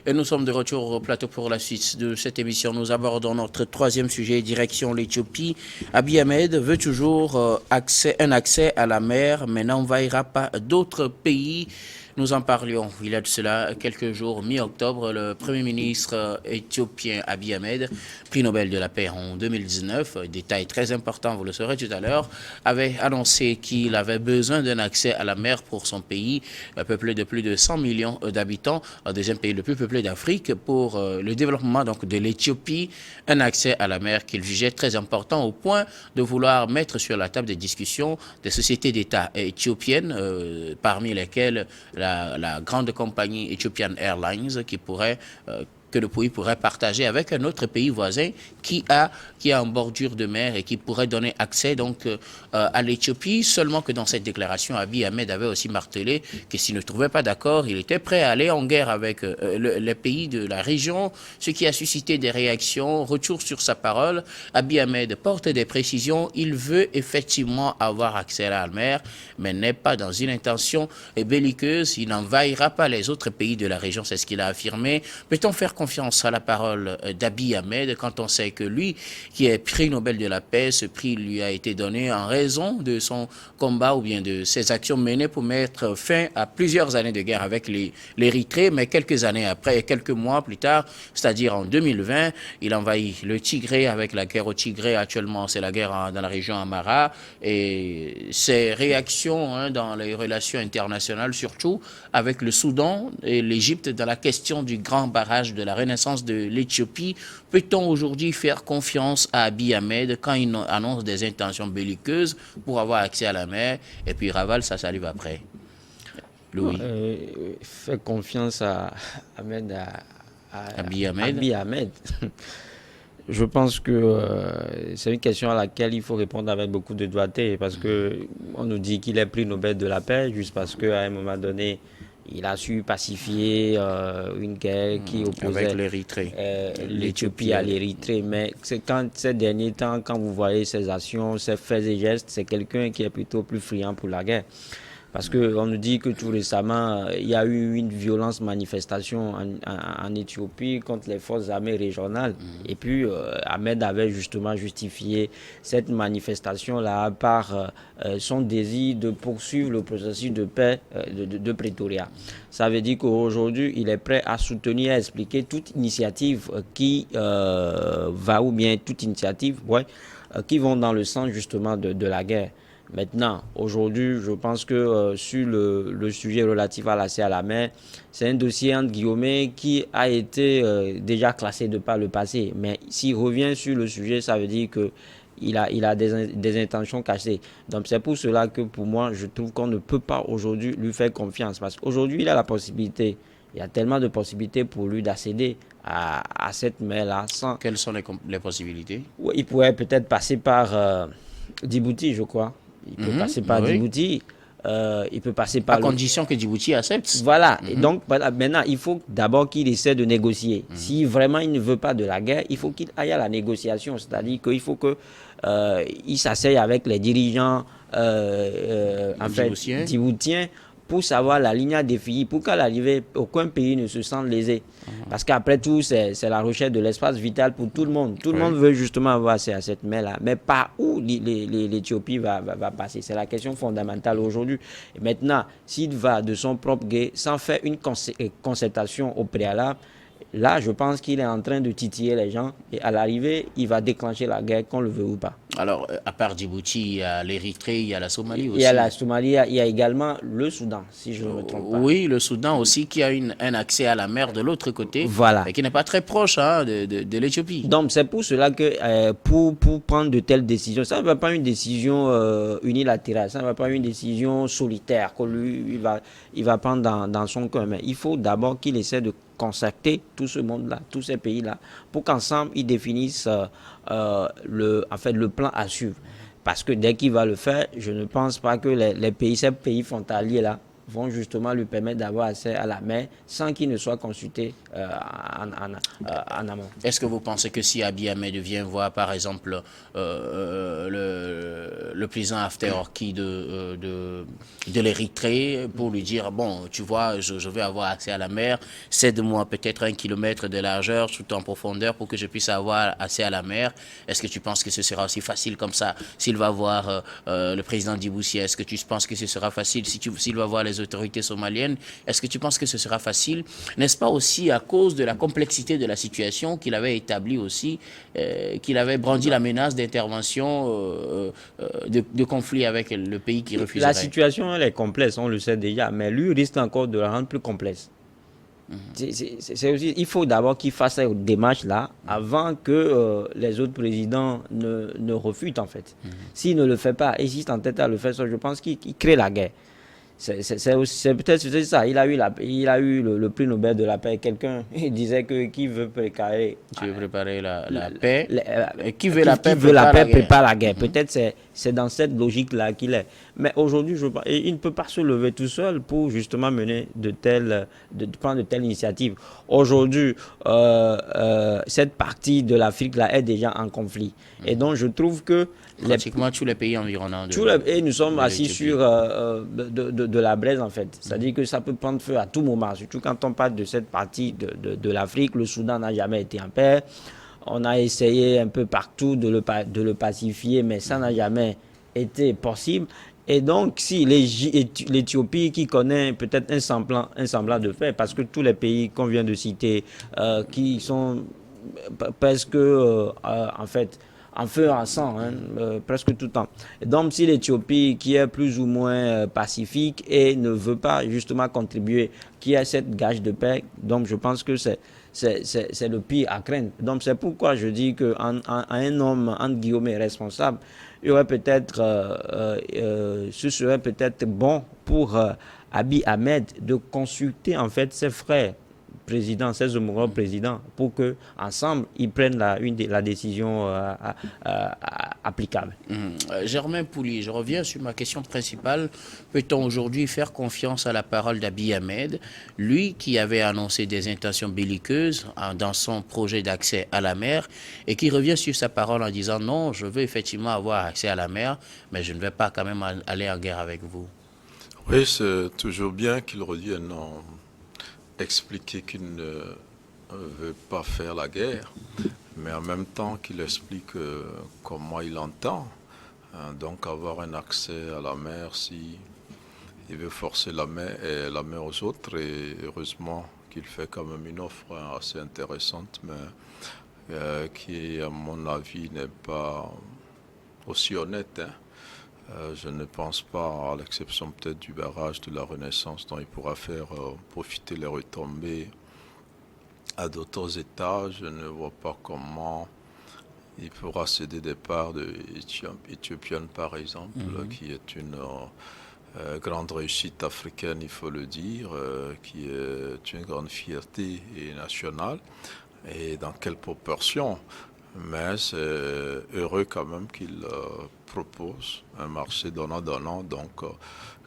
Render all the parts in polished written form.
Et nous sommes de retour au plateau pour la suite de cette émission. Nous abordons notre troisième sujet, direction l'Éthiopie. Abiy Ahmed veut toujours un accès à la mer, mais n'envahira pas d'autres pays. Nous en parlions il y a de cela quelques jours, mi-octobre. Le Premier ministre éthiopien Abiy Ahmed, prix Nobel de la paix en 2019, détail très important, vous le saurez tout à l'heure, avait annoncé qu'il avait besoin d'un accès à la mer pour son pays, peuplé de plus de 100 millions d'habitants, deuxième pays le plus peuplé d'Afrique, pour le développement donc, de l'Éthiopie, un accès à la mer qu'il jugeait très important au point de vouloir mettre sur la table des discussions des sociétés d'État éthiopiennes, parmi lesquelles la grande compagnie Ethiopian Airlines que le pays pourrait partager avec un autre pays voisin qui est en bordure de mer et qui pourrait donner accès donc à l'Éthiopie. Seulement que dans cette déclaration, Abiy Ahmed avait aussi martelé que s'il ne trouvait pas d'accord, il était prêt à aller en guerre avec les pays de la région, ce qui a suscité des réactions. Retour sur sa parole, Abiy Ahmed porte des précisions. Il veut effectivement avoir accès à la mer, mais n'est pas dans une intention belliqueuse. Il n'envahira pas les autres pays de la région, c'est ce qu'il a affirmé. Peut-on faire confiance à la parole d'Abiy Ahmed quand on sait que lui, qui est prix Nobel de la paix, ce prix lui a été donné en raison de son combat ou bien de ses actions menées pour mettre fin à plusieurs années de guerre avec l'Érythrée, mais quelques années après, quelques mois plus tard, c'est-à-dire en 2020, il envahit le Tigré avec la guerre au Tigré. Actuellement, c'est la guerre dans la région Amara, et ses réactions dans les relations internationales, surtout avec le Soudan et l'Égypte dans la question du grand barrage de la renaissance de l'Éthiopie. Peut-on aujourd'hui faire confiance à Abiy Ahmed quand il annonce des intentions belliqueuses pour avoir accès à la mer et puis ravale sa salive après? Louis. Faire confiance à Abiy Ahmed. Abiy Ahmed. Je pense que c'est une question à laquelle il faut répondre avec beaucoup de doigté, parce que on nous dit qu'il est prix Nobel de la paix juste parce qu'à un moment donné, il a su pacifier une guerre qui opposait l'Éthiopie à l'Érythrée. Mais c'est quand ces derniers temps, quand vous voyez ses actions, ses faits et gestes, c'est quelqu'un qui est plutôt plus friand pour la guerre. Parce qu'on nous dit que tout récemment, il y a eu une violente manifestation en Éthiopie contre les forces armées régionales. Et puis, Ahmed avait justement justifié cette manifestation-là par son désir de poursuivre le processus de paix de Pretoria. Ça veut dire qu'aujourd'hui, il est prêt à soutenir, à expliquer toute initiative qui va, ou bien toute initiative qui vont dans le sens justement de la guerre. Maintenant, aujourd'hui, je pense que sur le sujet relatif à l'accès à la mer, c'est un dossier entre guillemets qui a été déjà classé de par le passé. Mais s'il revient sur le sujet, ça veut dire que il a des intentions cachées. Donc c'est pour cela que pour moi, je trouve qu'on ne peut pas aujourd'hui lui faire confiance. Parce qu'aujourd'hui, il a la possibilité, il y a tellement de possibilités pour lui d'accéder à cette mer-là. Quelles sont les possibilités? Il pourrait peut-être passer par Djibouti, je crois. Il peut passer par Djibouti, il peut passer par... À condition que Djibouti accepte. Voilà, et donc maintenant, il faut d'abord qu'il essaie de négocier. Si vraiment il ne veut pas de la guerre, il faut qu'il aille à la négociation, c'est-à-dire qu'il faut qu'il s'asseye avec les dirigeants djiboutiens pour savoir la ligne à définir, pour qu'à l'arrivée, aucun pays ne se sente lésé. Parce qu'après tout, c'est la recherche de l'espace vital pour tout le monde. Tout le monde veut justement avoir accès à cette mer-là. Mais par où l'Éthiopie va passer? C'est la question fondamentale aujourd'hui. Et maintenant, s'il va de son propre gré, sans faire une concertation au préalable, là, je pense qu'il est en train de titiller les gens et à l'arrivée, il va déclencher la guerre, qu'on le veut ou pas. Alors, à part Djibouti, il y a l'Érythrée, il y a la Somalie aussi. Il y a la Somalie, il y a également le Soudan, si je ne me trompe pas. Oui, le Soudan aussi, qui a un accès à la mer de l'autre côté, voilà. Et qui n'est pas très proche de l'Éthiopie. Donc, c'est pour cela que pour prendre de telles décisions, ça ne va pas une décision unilatérale, ça ne va pas une décision solitaire que lui, il va prendre dans son coin. Mais il faut d'abord qu'il essaie de concerter tout ce monde-là, tous ces pays-là, pour qu'ensemble, ils définissent le plan à suivre. Parce que dès qu'il va le faire, je ne pense pas que ces pays frontaliers-là vont justement lui permettre d'avoir accès à la mer sans qu'il ne soit consulté en amont. Est-ce que vous pensez que si Abiy Ahmed vient voir, par exemple, le président Hafter Orki de l'Érythrée pour lui dire, bon, tu vois, je vais avoir accès à la mer, cède-moi peut-être 1 kilomètre de largeur tout en profondeur pour que je puisse avoir accès à la mer, est-ce que tu penses que ce sera aussi facile comme ça s'il va voir le président Djiboussi? Est-ce que tu penses que ce sera facile s'il va voir les autorités somaliennes? Est-ce que tu penses que ce sera facile? N'est-ce pas aussi à cause de la complexité de la situation qu'il avait établi aussi, qu'il avait brandi la menace d'intervention, de conflit avec le pays qui refuserait? La situation, elle est complexe, on le sait déjà, mais lui risque encore de la rendre plus complexe. C'est aussi, il faut d'abord qu'il fasse cette démarche-là avant que les autres présidents ne refutent, en fait. S'il ne le fait pas et s'il s'entête à le faire, je pense qu'il crée la guerre. C'est peut-être ça. Il a eu le prix Nobel de la paix. Quelqu'un disait que qui veut préparer. Tu veux préparer la paix. Qui veut la paix prépare la guerre. Peut-être c'est dans cette logique-là qu'il est. Mais aujourd'hui, il ne peut pas se lever tout seul pour justement mener de prendre de telles initiatives. Aujourd'hui, cette partie de l'Afrique-là est déjà en conflit. Et donc, je trouve que pratiquement tous les pays environnants. Et nous sommes assis sur de la braise, en fait. C'est-à-dire que ça peut prendre feu à tout moment, surtout quand on parle de cette partie de l'Afrique. Le Soudan n'a jamais été en paix. On a essayé un peu partout de le pacifier, mais ça n'a jamais été possible. Et donc, si l'Éthiopie, qui connaît peut-être un semblant de paix, parce que tous les pays qu'on vient de citer, qui sont presque, en fait, en feu en sang, presque tout le temps. Et donc, si l'Éthiopie, qui est plus ou moins pacifique et ne veut pas justement contribuer, qui a cette gage de paix, donc je pense que c'est le pire à craindre. Donc, c'est pourquoi je dis qu'un homme, entre guillemets, responsable, il y aurait peut-être, ce serait peut-être bon pour Abiy Ahmed de consulter en fait ses frères président, ses homologues présidents, pour que ensemble ils prennent la décision applicable. Germain Pouli, je reviens sur ma question principale. Peut-on aujourd'hui faire confiance à la parole d'Abiy Ahmed, lui qui avait annoncé des intentions belliqueuses dans son projet d'accès à la mer et qui revient sur sa parole en disant non, je veux effectivement avoir accès à la mer, mais je ne vais pas quand même aller en guerre avec vous? Oui, c'est toujours bien qu'il revienne expliquer qu'il ne veut pas faire la guerre, mais en même temps qu'il explique comment il entend. Donc avoir un accès à la mer si il veut forcer la mer aux autres. Et heureusement qu'il fait quand même une offre assez intéressante, mais qui, à mon avis, n'est pas aussi honnête. Je ne pense pas, à l'exception peut-être du barrage de la Renaissance, dont il pourra faire profiter les retombées à d'autres États. Je ne vois pas comment il pourra céder des parts de Éthiopienne, par exemple, qui est une grande réussite africaine, il faut le dire, qui est une grande fierté nationale. Et dans quelle proportion? Mais c'est heureux quand même qu'il propose un marché donnant-donnant, donc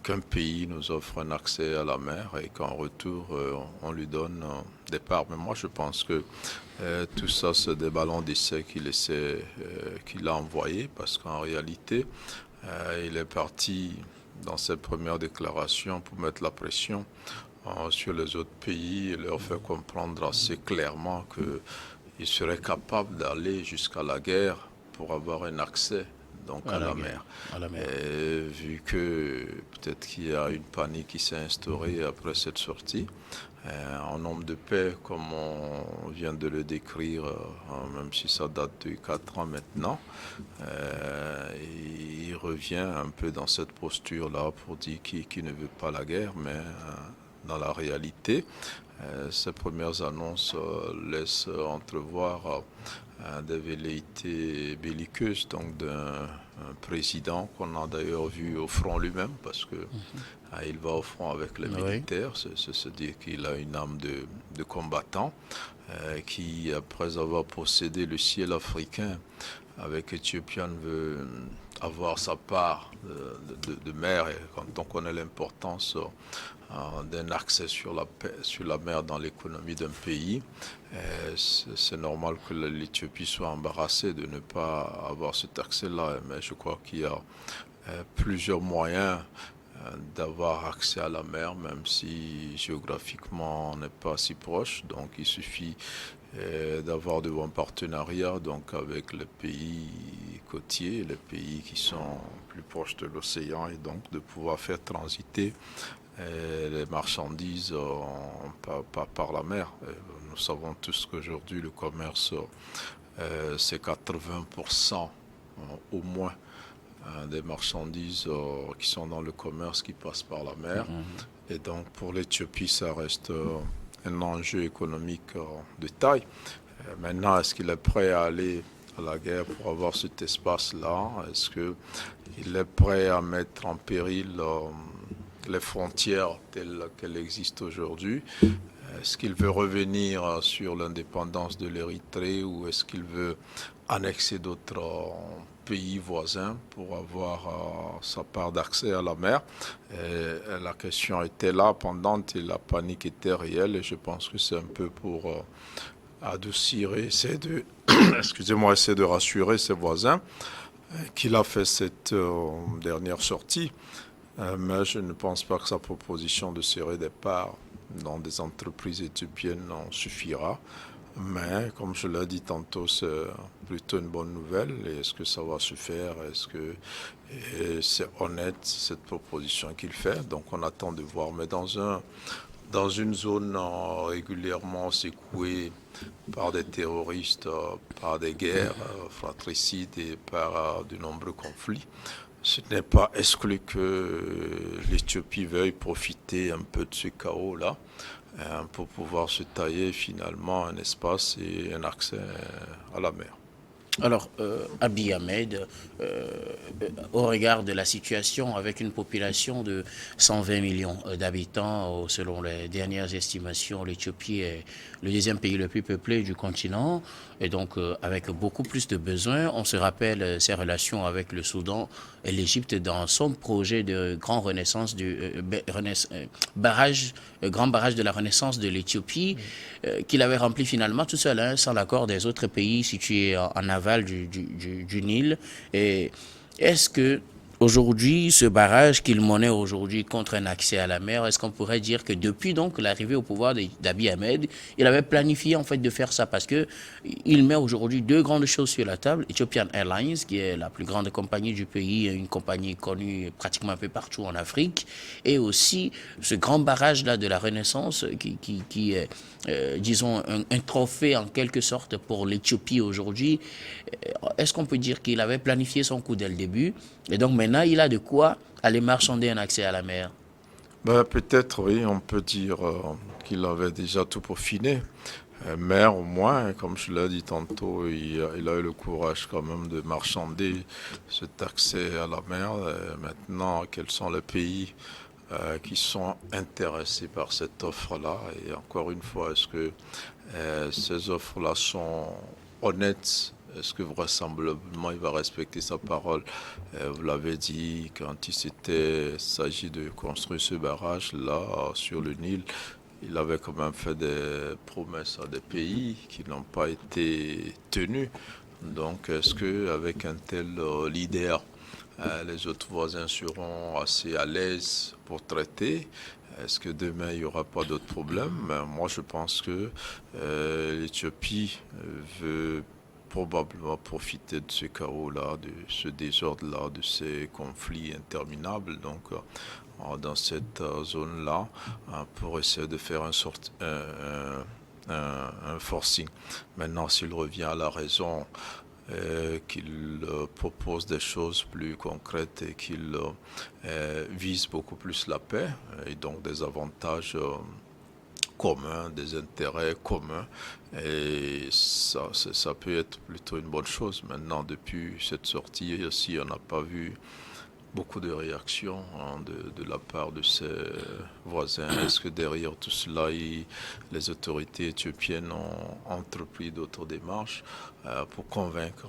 qu'un pays nous offre un accès à la mer et qu'en retour on lui donne des parts. Mais moi je pense que tout ça c'est des ballons d'essai qu'il a envoyés, parce qu'en réalité il est parti dans cette première déclaration pour mettre la pression sur les autres pays et leur faire comprendre assez clairement que il serait capable d'aller jusqu'à la guerre pour avoir un accès donc à la mer. Et vu que peut-être qu'il y a une panique qui s'est instaurée après cette sortie, en homme de paix, comme on vient de le décrire, même si ça date de 4 ans maintenant, il revient un peu dans cette posture-là pour dire qu'il ne veut pas la guerre, mais dans la réalité, ces premières annonces laissent entrevoir des velléités belliqueuses donc d'un président qu'on a d'ailleurs vu au front lui-même, parce que il va au front avec les militaires, c'est se dire qu'il a une âme de combattant, qui après avoir possédé le ciel africain avec Éthiopienne veut avoir sa part de mer. Et quand on connaît l'importance d'un accès sur la mer dans l'économie d'un pays, c'est normal que l'Éthiopie soit embarrassée de ne pas avoir cet accès-là. Mais je crois qu'il y a plusieurs moyens d'avoir accès à la mer, même si géographiquement on n'est pas si proche. Donc il suffit d'avoir de bons partenariats donc avec les pays côtiers, les pays qui sont plus proches de l'océan, et donc de pouvoir faire transiter les marchandises par la mer. Nous savons tous qu'aujourd'hui le commerce c'est 80% au moins des marchandises qui sont dans le commerce qui passent par la mer. Et donc pour l'Éthiopie ça reste un enjeu économique de taille. Maintenant, est-ce qu'il est prêt à aller à la guerre pour avoir cet espace-là? Est-ce qu'il est prêt à mettre en péril les frontières telles qu'elles existent aujourd'hui? Est-ce qu'il veut revenir sur l'indépendance de l'Érythrée, ou est-ce qu'il veut annexer d'autres pays voisins pour avoir sa part d'accès à la mer? Et la question était là, pendante, et la panique était réelle, et je pense que c'est un peu pour adoucir et essayer de, essayer de rassurer ses voisins qu'il a fait cette dernière sortie. Mais je ne pense pas que sa proposition de serrer des parts dans des entreprises éthiopiennes en suffira. Mais comme je l'ai dit tantôt, c'est plutôt une bonne nouvelle. Et est-ce que ça va se faire? Est-ce que c'est honnête, cette proposition qu'il fait? Donc on attend de voir. Mais dans une zone régulièrement secouée par des terroristes, par des guerres fratricides et par de nombreux conflits, ce n'est pas exclu que l'Éthiopie veuille profiter un peu de ce chaos-là pour pouvoir se tailler finalement un espace et un accès à la mer. Alors, Abiy Ahmed, au regard de la situation, avec une population de 120 millions d'habitants, selon les dernières estimations, l'Éthiopie est le deuxième pays le plus peuplé du continent, et donc avec beaucoup plus de besoins. On se rappelle ses relations avec le Soudan et l'Égypte dans son projet de grand renaissance du grand barrage de la renaissance de l'Éthiopie, qu'il avait rempli finalement tout seul, hein, sans l'accord des autres pays situés en aval du Nil. Et est-ce que aujourd'hui, ce barrage qu'il monnaie aujourd'hui contre un accès à la mer, est-ce qu'on pourrait dire que depuis donc l'arrivée au pouvoir d'Abiy Ahmed, il avait planifié en fait de faire ça, parce que il met aujourd'hui deux grandes choses sur la table: Ethiopian Airlines, qui est la plus grande compagnie du pays, une compagnie connue pratiquement un peu partout en Afrique, et aussi ce grand barrage là de la Renaissance qui est disons un trophée en quelque sorte pour l'Éthiopie aujourd'hui. Est-ce qu'on peut dire qu'il avait planifié son coup dès le début, et donc maintenant il a de quoi aller marchander un accès à la mer? Peut-être, oui, on peut dire qu'il avait déjà tout peaufiné. Mais au moins, comme je l'ai dit tantôt, il a eu le courage quand même de marchander cet accès à la mer. Maintenant, quels sont les pays qui sont intéressés par cette offre-là? Et encore une fois, est-ce que ces offres-là sont honnêtes? Est-ce que vraisemblablement il va respecter sa parole? Vous l'avez dit, quand il s'agit de construire ce barrage-là sur le Nil, il avait quand même fait des promesses à des pays qui n'ont pas été tenues. Donc est-ce qu'avec un tel leader, les autres voisins seront assez à l'aise pour traiter? Est-ce que demain il n'y aura pas d'autres problèmes? Moi je pense que l'Éthiopie veut probablement profiter de ce chaos-là, de ce désordre-là, de ces conflits interminables, donc dans cette zone-là, pour essayer de faire un forcing. Maintenant, s'il revient à la raison, qu'il propose des choses plus concrètes et qu'il vise beaucoup plus la paix, et donc des avantages communs, des intérêts communs, et ça peut être plutôt une bonne chose. Maintenant, depuis cette sortie aussi, on n'a pas vu beaucoup de réactions de la part de ses voisins. Est-ce que derrière tout cela, les autorités éthiopiennes ont entrepris d'autres démarches pour convaincre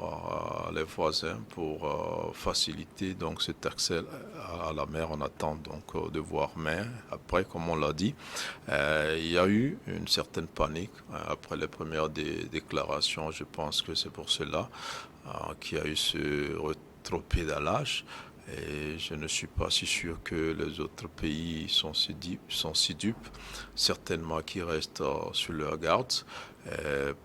les voisins, pour faciliter donc cet accès à la mer? On attend donc de voir. Mais après, comme on l'a dit, il y a eu une certaine panique après les premières déclarations. Je pense que c'est pour cela qu'il y a eu ce rétropédalage. Et je ne suis pas si sûr que les autres pays sont si dupes, certainement qu'ils restent sur leur garde,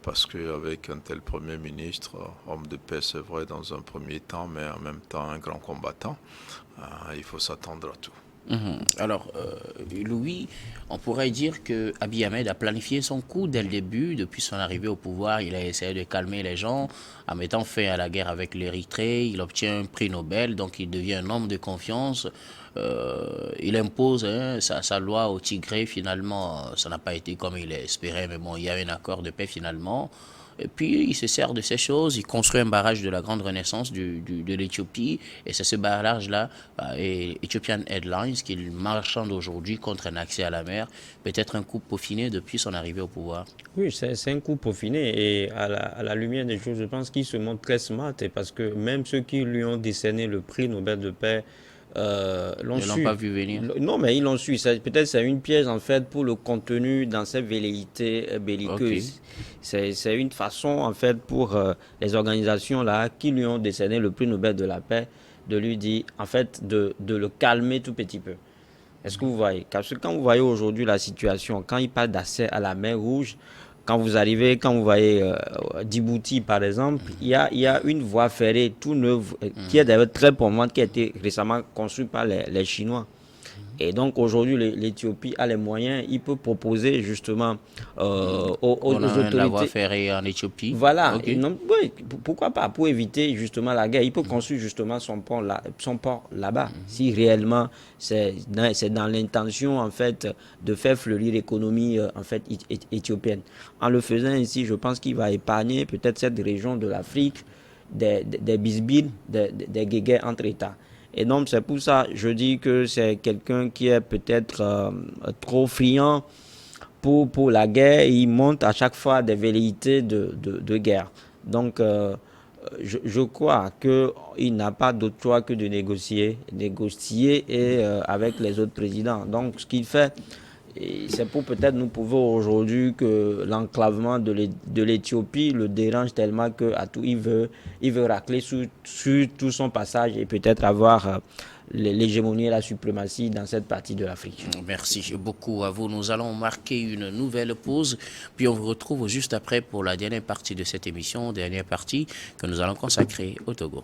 parce qu'avec un tel Premier ministre, homme de paix c'est vrai dans un premier temps, mais en même temps un grand combattant, il faut s'attendre à tout. Alors, Louis, on pourrait dire que Abiy Ahmed a planifié son coup dès le début. Depuis son arrivée au pouvoir, il a essayé de calmer les gens en mettant fin à la guerre avec l'Érythrée. Il obtient un prix Nobel, donc il devient un homme de confiance. Il impose sa loi au Tigré. Finalement, ça n'a pas été comme il espérait, mais bon, il y a un accord de paix finalement. Et puis, il se sert de ces choses, il construit un barrage de la grande renaissance de l'Éthiopie, et c'est ce barrage-là, Ethiopian Airlines, qu'il marchande aujourd'hui contre un accès à la mer, peut-être un coup peaufiné depuis son arrivée au pouvoir. Oui, c'est un coup peaufiné, et à la lumière des choses, je pense qu'il se montre très smart, et parce que même ceux qui lui ont décerné le prix Nobel de paix, l'ont Ils ne l'ont su. pas vu venir. Non, mais ils l'ont su. Peut-être c'est une piège en fait pour le contenu dans ces velléités belliqueuses. C'est une façon en fait pour les organisations là qui lui ont décerné le prix Nobel de la paix de lui dire en fait de le calmer tout petit peu. Est-ce que vous voyez? Parce que quand vous voyez aujourd'hui la situation, quand il parle d'accès à la mer Rouge, quand vous voyez Djibouti par exemple, il y a une voie ferrée tout neuve qui est d'ailleurs très promontoire, qui a été récemment construite par les Chinois. Et donc aujourd'hui, l'Éthiopie a les moyens, il peut proposer justement aux autorités. La voie ferrée en Éthiopie. Voilà, non, oui, pourquoi pas, pour éviter justement la guerre. Il peut construire justement son port là-bas, si réellement c'est dans l'intention en fait de faire fleurir l'économie en fait éthiopienne. En le faisant ainsi, je pense qu'il va épargner peut-être cette région de l'Afrique, des bisbilles, des guéguerres entre États. Et donc, c'est pour ça que je dis que c'est quelqu'un qui est peut-être trop friand pour la guerre. Il monte à chaque fois des velléités de guerre. Donc, je crois qu'il n'a pas d'autre choix que de négocier et, avec les autres présidents. Donc, ce qu'il fait, c'est pour peut-être nous prouver aujourd'hui que l'enclavement de l'Éthiopie le dérange tellement qu'à tout il veut racler sur tout son passage et peut-être avoir l'hégémonie et la suprématie dans cette partie de l'Afrique. Merci beaucoup à vous. Nous allons marquer une nouvelle pause, puis on vous retrouve juste après pour la dernière partie de cette émission, dernière partie que nous allons consacrer au Togo.